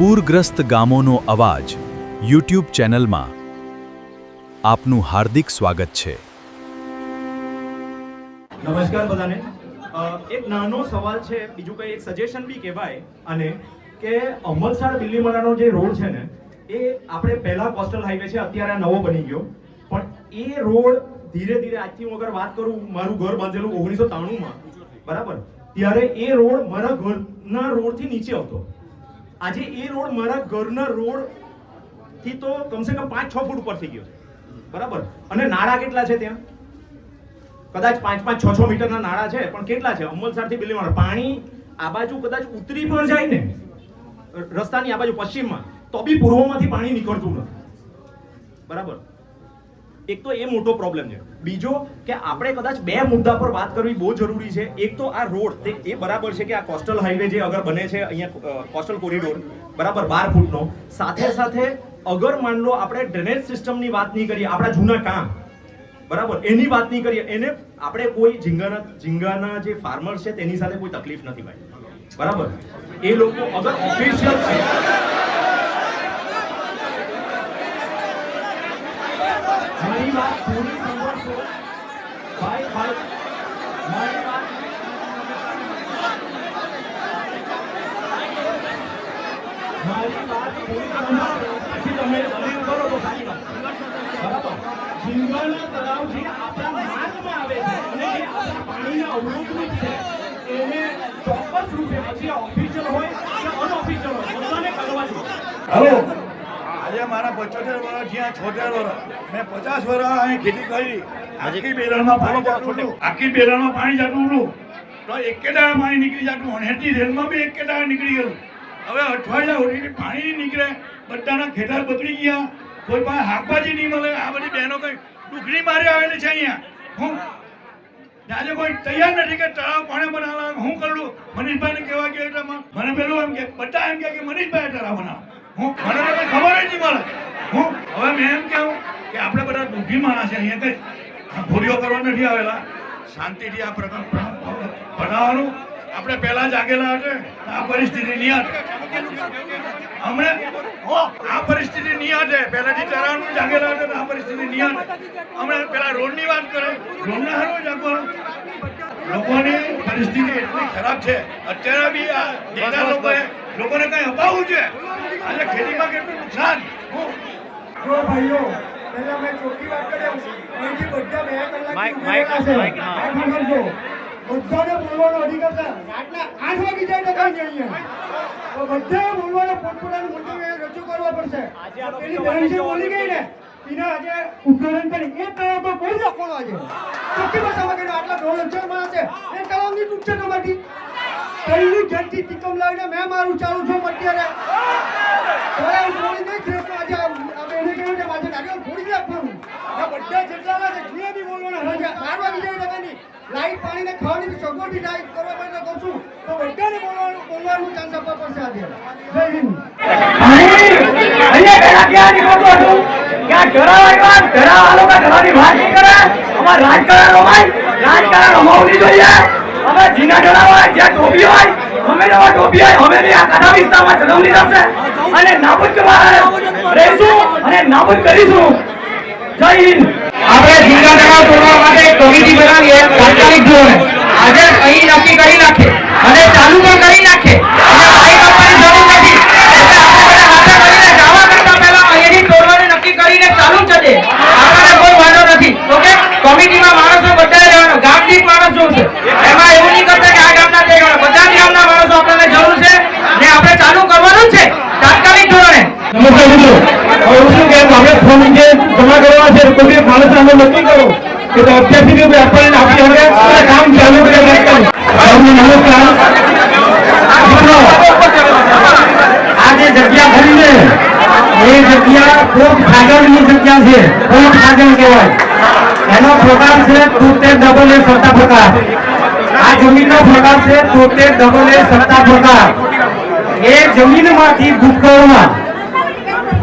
પૂરગ્રસ્ત ગામોનો અવાજ યુટ્યુબ ચેનલમાં આપનું હાર્દિક સ્વાગત છે। નમસ્કાર બધાને। એક નાનો સવાલ છે, બીજું કંઈ એક સજેશન બી કહેવાય, અને કે અમલસાડ બિલીમોરાનો જે રોડ છે ને, એ આપણે પહેલા કોસ્ટલ હાઈવે છે, અત્યારે આ નવો બની ગયો, પણ એ રોડ ધીરે ધીરે, આજથી હું અગર વાત કરું, મારું ઘર બાંધેલું 1993માં, બરાબર, ત્યારે એ રોડ મારા ઘરના રોડથી નીચે હતો। આજે એ રોડ મારા ઘરના રોડથી તો કમસે કમ 5-6 ફૂટ ઉપર થઈ ગયો છે, બરાબર। અને નાળા કેટલા છે ત્યાં? કદાચ 5-6 મીટરના નાળા છે, પણ કેટલા છે? અમલસાડથી બિલીમોરા પાણી આ બાજુ કદાચ ઉતરી પણ જાય ને રસ્તાની આ બાજુ પશ્ચિમમાં, તો બી પૂર્વમાંથી પાણી નીકળતું નથી, બરાબર। એક તો એ મોટો પ્રોબ્લેમ છે। બીજો કે આપણે કદાચ બે મુદ્દા પર વાત કરવી બહુ જરૂરી છે। એક તો આ રોડ એ બરાબર છે કે આ કોસ્ટલ હાઈવે જે અગર બને છે અહીંયા, કોસ્ટલ કોરિડોર, બરાબર, 12 ફૂટનો, સાથે સાથે અગર માન લો આપણે ડ્રેનેજ સિસ્ટમની વાત નહીં કરીએ, આપણા જૂના કામ, બરાબર, એની વાત નહીં કરીએ, એને આપણે કોઈ ઝીંગાના જે ફાર્મર્સ છે તેની સાથે કોઈ તકલીફ નથી ભાઈ, બરાબર। એ લોકો અગર ઓફિશિયલ છે, મારી વાત પૂરી સાંભળશો ભાઈ, મારી વાત પૂરી સાંભળો, પછી તમે દલીલ કરો તો સારી વાત, બરાબર। ઝીંગાના તળાવ જે આપણા માર્ગમાં આવે છે અને જે આપણા પાણીના અવરોધરૂપ છે, એને ચોક્કસ રૂપે પછી ઓફિશિયલ હોય કે અનઓફિશિયલ હોય, બધાને કરવા જોઈએ। હલો, આજે મારા 75 વર્ષ જ્યાં 76 વર્ષ, મેં 50 વર્ષ અહીં ખેતી કરી, આખી બેરણમાં પાણી જતું હતું, તો એક કેડા પાણી નીકળી જતું, અને હેઠી રેલમાં બી એક કેડા નીકળી ગયું। હવે અઠવાડિયા સુધી પાણી નહીં નીકળે, બધાના ખેતર બગડી ગયા, કોઈ પાસે શાકભાજી નહીં મળે। આ બધી બહેનો કઈ ડુકરી મારી આવેલી છે અહીંયા, આજે કોઈ તૈયાર નથી કે તળાવ કોણે બનાવવા, હું કરું મનીષભાઈને કહેવા કે મને પેલું એમ કે બધા એમ કે મનીષભાઈ તળાવ બનાવો, મને કઈ ખબર જ નહીં મળે। હવે મેં એમ કહું કે આપણે બધા દુઃખી માણસ છે, અહીંયા કઈ ભૂરીઓ કરવા નથી આવેલા, શાંતિથી આ પ્રકરણ બનાવવાનું। આપણે પહેલા જાગેલા હતા, આ પરિસ્થિતિ નહીં હતી, હમણાં આ પરિસ્થિતિ નહીં હતી, પહેલાથી તરાવનું જાગેલા હતા, આ પરિસ્થિતિ નહીં હતી। હમણાં પેલા રોડની વાત કરે, રોડના હારું જાગવાનું, લોકોની પરિસ્થિતિ એટલી ખરાબ છે। અત્યારે બી આ દેશના લોકોને કઈ અપાવવું છે, આજે ખેતીમાં કેટલું નુકસાન। ભાઈઓ, પહેલા મેં ચોખ્ખી વાત કરી, અહીંથી બધા 2 કલાક બધાને બોલવાનો અધિકાર છે। રાતના 8 વાગી જાય તો કઈ નહીં, તો બધાએ બોલવાનો પોતપોતાનું મંતવ્ય રજૂ કરવા પડશે। પેલી બહેન જે બોલી ગઈ ને, એને આજે ઉદાહરણ કરી, એ તળાવ તો કોઈ લખવાનો આજે ચોખ્ખી ભાષામાં કહ્યું, આટલા 2 માણસ છે, એ તળાવની તૂટ છે તમારી પહેલી ઘેરથી ટીકમ લાવીને મેં મારું ચાલુ છું અત્યારે, તળાવ છોડી નહીં ખેસ, આજે આ બેને કહ્યું કે આજે નારિયેળ ફોડી નાખવાનું, આ બધા જેટલા છે જે બી બોલવાના હવે 12 વાગી જાય ટકાની લાઈટ પાણી ને ખાવાની સગવડ ટાઈપ કરવા માટે કહું છું, તો બધાને બોલવાનું ચાન્સ આપવા પડશે આજે। જય હિન્દ। અહીંયા પેલા ક્યાં નીકળતો હતું, ક્યાં ડરાવા લોકો ડરાની વાત નહીં કરે, અમારે રાજકારણ રમાવની જોઈએ। અમે જીના ડરાવા જ્યાં ટોપી હોય, અમે જેવા ટોપી હોય, અમે બી આ કાઢા વિસ્તારમાં જન્મ લીધો છે અને નાબૂદ કરવા રહીશું અને નાબૂદ કરીશું। જય હિન્દ। આપણે ઝીંગા તળાવ તોડવા માટે એક કમિટી બનાવીએ, તાત્કાલિક ધોરણે આજે અહીં નક્કી કરી નાખે અને ચાલુ પણ કરી નાખે, અને પાઇપ આપવાની જરૂર નથી, એટલે આપણે બધા હાથે કરીને જવા કરતા પહેલા અહીંથી તોડવાનું નક્કી કરીને ચાલુ જ છે, આપણને કોઈ વાંધો નથી। ઓકે, કમિટીમાં માણસો બધા રહેવાનો, ગામ દીઠ માણસ જોશે, એમાં એવું નહીં કરતા કે આ ગામના તે ગામના, બધા ગામના માણસો આપણને જરૂર છે ને આપણે ચાલુ કરવાનું જ છે તાત્કાલિક ધોરણે। નમસ્કાર મિત્રો, હું શું કહેવું, આપણે ફોર્મ જે જમા કરવા છે, કોઈ માણસ અમે નક્કી કરો કે તો અત્યારથી આપણને આપી હવે કામ ચાલુ કરી નમસ્કાર મિત્રો, આ જે જગ્યા ખરી છે એ જગ્યા ખૂબ આગળની જગ્યા છે, ખૂબ આગળ કહેવાય, એનો પ્રકાર છે 73 સત્તા પ્રકાર। આ જમીનનો પ્રકાર છે 73 સત્તા પ્રકાર। એ જમીનમાંથી ભૂતકાળમાં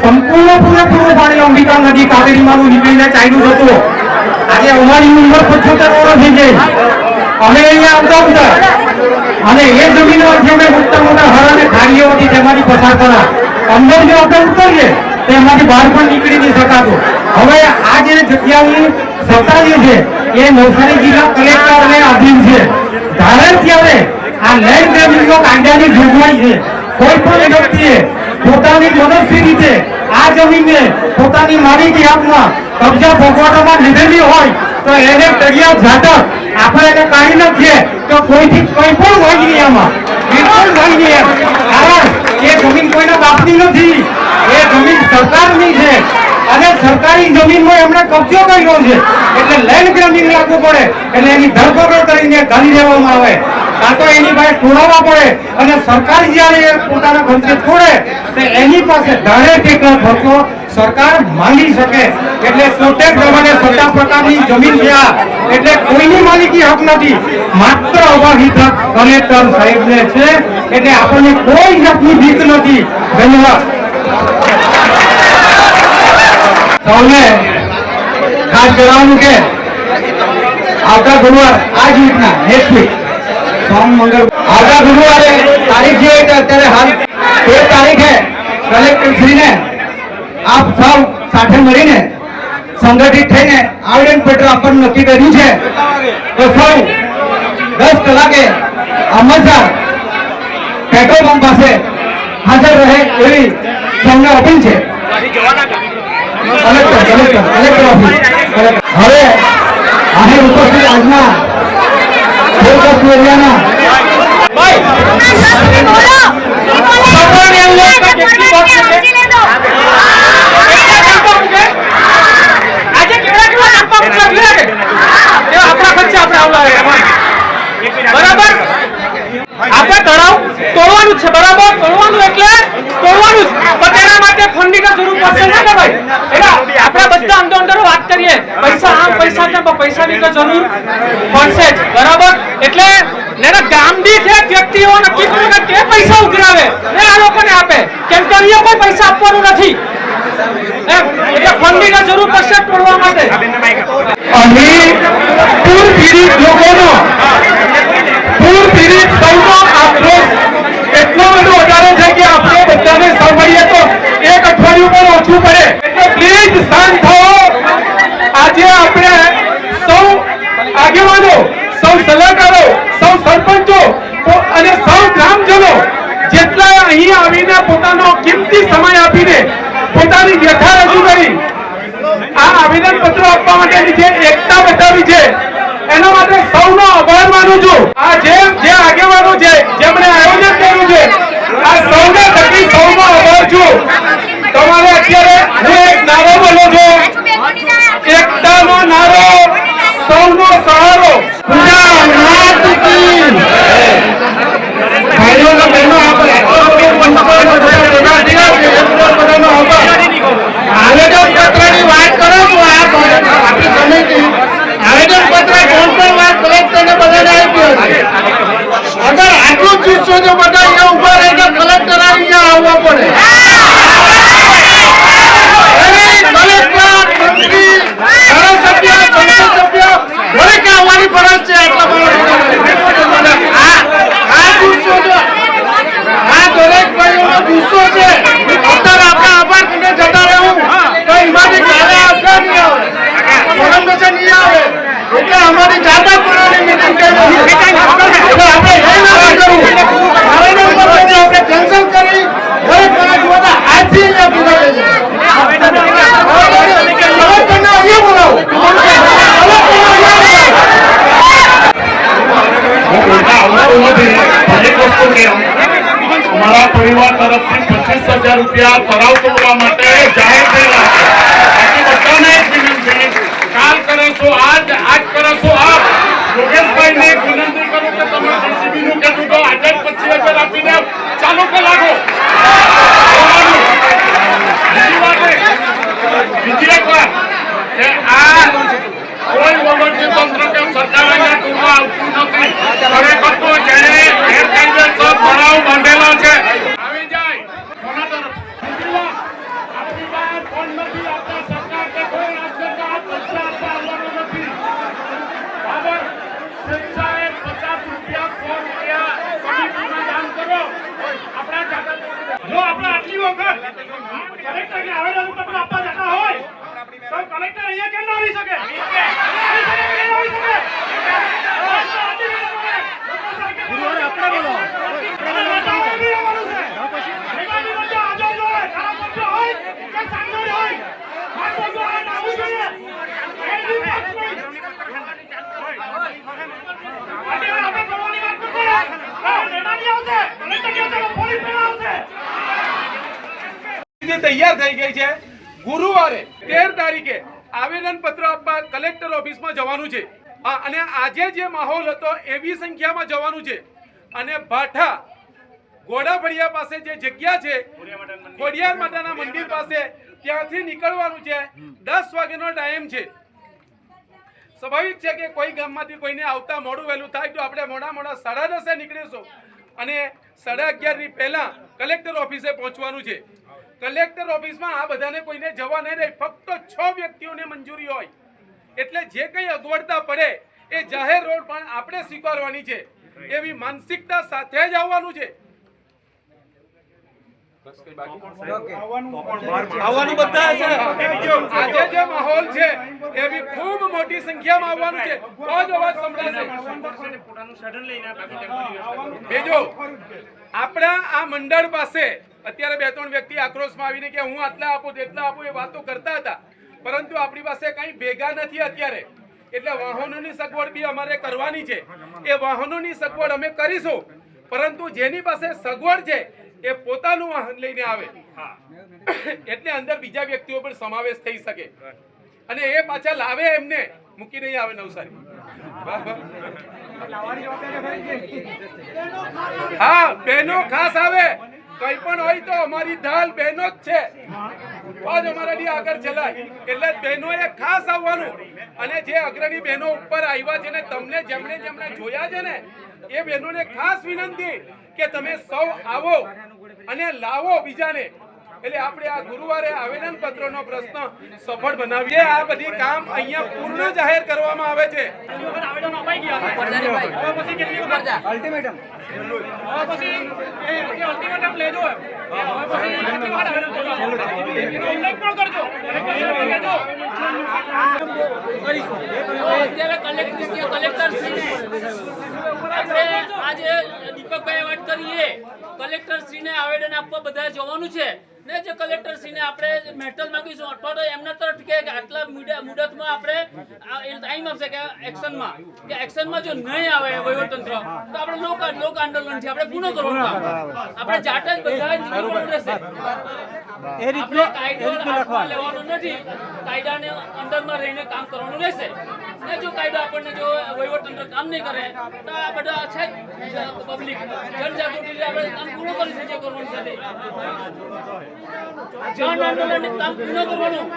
સંપૂર્ણ પૂરેપૂરું પાણી અંબિકા નદી કાવેરીમાં નીકળીને ચાલ્યું હતું। આજે અમારી ઉંમર 75 વર્ષ થઈ ગઈ, અમે અહીંયા આવતા હતા અને એ જમીનમાંથી અમે મોટા મોટા હળ અને ખાડીઓથી તેમાંથી પસાર કર્યા। અંદર જો આપણે ઉતરીએ તો એમાંથી બહાર પણ નીકળી નહીં શકાતું. હવે આ જે જગ્યાની સત્તા જે છે એ નવસારી જિલ્લા કલેક્ટરને અધીન છે. ધારે ત્યારે આ લેન્ડ ગ્રેબિંગનો કાયદાની જોગવાઈ છે. કોઈ પણ વ્યક્તિએ પોતાની મનસ્વી રીતે આ જમીનને પોતાની માલિકી આપવા કબજા ભોગવટમાં લીધેલી હોય તો એને તળિયા ઝાટક આપણે એને કાઢી નાખીએ તો કોઈથી કોઈ પણ ભાગ નહીં આમાં, બિલકુલ ભાગ નહીં. કારણ એ જમીન કોઈના બાપની નથી, એ જમીન સરકારની છે અને સરકારી જમીનમાં એમણે કબજો કર્યો છે એટલે લેન્ડ ગ્રેબિંગ લાગુ પડે એટલે એની ધરપકડ કરીને ગાલી દેવામાં આવે, કાં તો એની પાસે તોડાવવા પડે અને સરકાર જ્યારે પોતાના ખર્ચે તોડે તો એની પાસે ધારે કેટલા ખર્ચો સરકાર માંગી શકે. એટલે 70 પ્રમાણે 70 પ્રકારની જમીન છે આ, એટલે કોઈની માલિકી હક નથી, માત્ર અવાહિત હક કલેક્ટર સાહેબને છે. એટલે આપણને કોઈ જાતની બીક નથી. ધન્યવાદ. સૌને ખાસ જણાવવાનું કે આવતા ગુરુવાર આ જ વીકના નેક્સ્ટ વીક સોમ મંગળ આવતા ગુરુવારે તારીખ જે હોય અત્યારે હાલ 13 તારીખે કલેક્ટર શ્રીને આપ સૌ સાથે મળીને સંગઠિત થઈને આવેદન પત્ર આપવાનું નક્કી કર્યું છે. તો સૌ 10 કલાકે અમરસર પેટ્રોલ પંપ પાસે હાજર રહે એવી સૌને અપીલ છે. કલેક્ટર ઓફિસ હવે અહીં ઉપસ્થિત આજના એરિયાના બરાબર આપણે તળાવ તોડવાનું છે, બરાબર તોડવાનું એટલે તોડવાનું જ, પણ તેના માટે ફંડિંગની જરૂર પડશે ને કે ભાઈ. એટલે આપણે બધા અંદર વાત કરીએ પૈસા આમ પૈસા તેમ, પૈસાની તો જરૂર પડશે જ, બરાબર. એટલે એના ગામ દીઠ એક વ્યક્તિઓ નક્કી કર્યું કે તે પૈસા ઉઘરાવે ને આ લોકોને આપે, કેમ કે અહીંયા કોઈ પૈસા આપવાનું નથી. એટલે ફંડિંગની જરૂર પડશે તોડવા માટે. અહીં પૂર પીડિત લોકોનો પૂર પીડિત સૌનો આક્રોશ એટલો બધો વધારે છે કે આપણે બધાને સાંભળીએ તો 1 અઠવાડિયું પણ ઓછું પડે. એટલે પ્લીઝ શાંત થાઓ. આજે આપણે સૌ આગેવાનો, સૌ સલાહકારો, સૌ સરપંચો અને સૌ ગ્રામજનો જેટલા અહીં આવીને પોતાનો કિંમતી સમય આપીને પોતાની વ્યથા રજૂ કરી આ આવેદન પત્ર આપવા માટેની જે એકતા બતાવી છે એના માટે સૌનો આભાર માનું છું. આ જે આગેવાનો છે જેમણે આયોજન કર્યું છે આ સૌને થકી સૌનો આભાર છું. તમારે અત્યારે હું એક નારો બોલો છું, એકતાનો નારો, સૌનો સહારો. ભાઈઓ અને બહેનો આપણે આવેદન પત્રની વાત કરો તો આપણી સમિતિ આવેદન પત્ર કોણ પણ વાત કલેક્ટરને બધાને આપ્યો છે. અગર આટલું જ જુસ્સો જો બધા અહીંયા ઉભા રહે તો કલેક્ટર અહીંયા આવવા પડે. કલેક્ટર, મંત્રી, ધારાસભ્ય, સંસદ સભ્ય દરેક આવવાની ફરજ છે. આ જુસ્સો જો આ દરેક ભાઈઓનો જુસ્સો છે. અત્યારે આપણે આભાર કરીને જતા રહેવું તો એમાંથી કાલે આવતા નહીં આવે, પરમદેશે નહીં આવે. એટલે અમારી જાતા કરવાની મીટિંગ કરી એટલે આપણે એ નથી કરવું. આવેદન પત્રને આપણે કેન્સલ કરી દરેક ફરજ બધા આજથી અહીંયા બોલાવે છે. કલેક્ટરને અહીંયા બોલાવો. અમારા પરિવાર તરફથી 25,000 રૂપિયા તળાવ તોડવા માટે જાહેર થયેલા. બાકી બધાને એક વિનંતી, કાલ કરો છો આજ કરો છો આપ. યોગેશભાઈને એક વિનંતી કરું કે તમે JCB નું કીધું તો આજે 25,000 આપીને ચાલુ કે લાગો. બીજી એક વાત કે આ કોઈ વહીવટી તંત્ર કે સરકાર અહીંયા તોડવા આવતું નથી. ખરેખર તો જેણે ગેરકાયદેસર તળાવ બાંધેલા છે આવી જાય કોના તરફ. બીજી વાત, આપણી પાસે ફોન નથી આપતા સરકાર કે કોઈ રાજ્યના પૈસા આપવા આવવાનું નથી. બરાબર, સ્વેચ્છાએ 50 રૂપિયા 100 રૂપિયા સમિતિમાં દાન કરો. આપણા જો આપણે આટલી વખત કલેક્ટરને આવેદન પત્ર આપવા જતા હોય તો કલેક્ટર અહીંયા કેમ ના આવી શકે? ગુરુવારે આપણે બોલો. તૈયાર થઈ ગઈ છે. ગુરુવારે 13 તારીખે આવેદન પત્ર આપવા કલેક્ટર ઓફિસમાં જવાનું છે. અને આજે જે માહોલ હતો એવી સંખ્યામાં જવાનું છે. અને ભાઠા ઘોડાફળિયા પાસે જે જગ્યા છે ખોડિયાર માતાના મંદિર પાસે ત્યાંથી નીકળવાનું છે. 10 વાગ્યાનો ટાઈમ છે. સ્વાભાવિક છે કે કોઈ ગામમાંથી કોઈને આવતા મોડું વહેલું થાય તો આપણે મોડા 10:30 નીકળીશું અને 11:30 ની પહેલા કલેક્ટર ઓફિસે પહોંચવાનું છે. કલેક્ટર ઓફિસમાં આ બધાને કોઈને જવા નહીં રહે. ફક્ત 6 વ્યક્તિઓને મંજૂરી હોય એટલે જે કંઈ અગવડતા પડે એ જાહેર રોડ પણ આપણે સ્વીકારવાની છે એવી માનસિકતા સાથે જ આવવાનું છે. આવવાનું બધા છે. આજે જે માહોલ છે એવી ખૂબ મોટી સંખ્યામાં આવવાનું છે. તો જ અવાજ સંભળાશે. બીજો આપણા આ મંડળ પાસે અત્યારે 2-3 વ્યક્તિ આક્રોશમાં આવીને કે હું આટલા આપું તેટલા આપું એ વાતો કરતા હતા, પરંતુ આપણી પાસે કંઈ ભેગા નથી અત્યારે. એટલે વાહનોની સગવડ બી અમારે કરવાની છે. એ વાહનોની સગવડ અમે કરીશું, પરંતુ જેની પાસે સગવડ છે એ પોતાનું વાહન લઈને આવે એટલે અંદર બીજા વ્યક્તિઓ પણ સમાવેશ થઈ શકે અને એ પાછા લાવે, એમને મૂકી નહીં આવે નવસારી. હા, બહેનો ખાસ આવે. કઈ પણ હોય તો અમારી ઢાલ બહેનો જ છે. આજ અમારાથી આગળ ચલાય એટલે બહેનોએ ખાસ આવવાનું. અને જે અગ્રણી બહેનો ઉપર આવ્યા છે ને તમને જેમણે જોયા છે ને એ બહેનોને ખાસ વિનંતી કે તમે સૌ આવો અને લાવો બીજાને. એટલે આપણે આ ગુરુવારે આવેદન પત્રનો પ્રશ્ન સફળ બનાવીએ. આ બધી કામ અહીંયા પૂર્ણ જાહેર કરવામાં આવે છે. આજે દીપકભાઈ વાત કરીએ કલેક્ટરશ્રીને આવેદન આપવા બધા જવાનું છે ને જે કલેક્ટરશ્રીને આપણે મેટલ માંગીશું અથવા તો એમના તરફ કે આટલા મુદતમાં આપણે ટાઈમ આપશે કે એક્શનમાં જો નહીં આવે વહીવટતંત્ર તો આપણે લોક આંદોલન છે આપણે પૂર્ણ કરવાનું કામ આપણે જાતે જ બધા નીકળવાનું રહેશે. એ રીતે કાયદો લેવાનો નથી, કાયદાને અંદરમાં રહીને કામ કરવાનું રહેશે. ને જો કાયદો આપણને જો વહીવટતંત્ર કામ નહીં કરે તો આ બધા છે પબ્લિક જનજાગૃતિ આપણે કામ પૂર્ણ કરીશું. જે કરવાનું છે જન આંદોલન કામ પૂર્ણ કરવાનું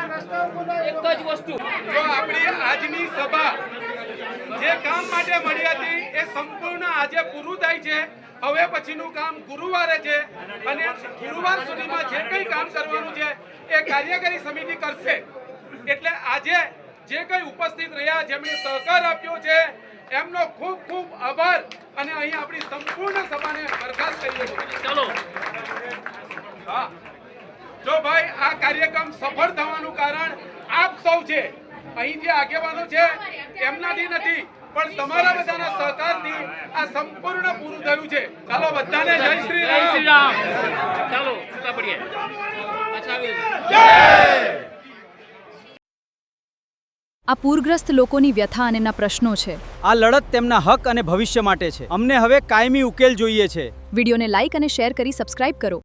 એક જ વસ્તુ. જો આપણી આજની સભા જે કામ માટે મળી હતી એ સંપૂર્ણ આજે પૂરું થાય છે. હવે પછીનું કામ ગુરુવારે છે અને ગુરુવાર સુધીમાં જે કંઈ કામ કરવાનું છે એ કાર્યકારી સમિતિ કરશે. એટલે આજે જે કંઈ ઉપસ્થિત રહ્યા જેમણે સહકાર આપ્યો છે એમનો ખૂબ ખૂબ આભાર અને અહીં આપણી સંપૂર્ણ સભાને બરખાસ્ત કરીએ છીએ. ચલો હા, જો ભાઈ આ કાર્યક્રમ સફળ થવાનું કારણ આપ સૌ છે. અહીં જે આગેવાનો છે એમનાથી નથી પણ તમારા બધાના સહકારથી આ સંપૂર્ણ પૂરું થયું છે. ચાલો બધાને જય શ્રી રામ. જય શ્રી રામ. ચાલો છૂટા પડીએ. પાછા આવીએ. આ પૂરગ્રસ્ત લોકોની વ્યથા અને પ્રશ્નો છે. આ લડત તેમના હક અને ભવિષ્ય માટે છે. અમને હવે કાયમી ઉકેલ જોઈએ છે. વિડીયોને લાઇક અને શેર કરી સબસ્ક્રાઇબ કરો.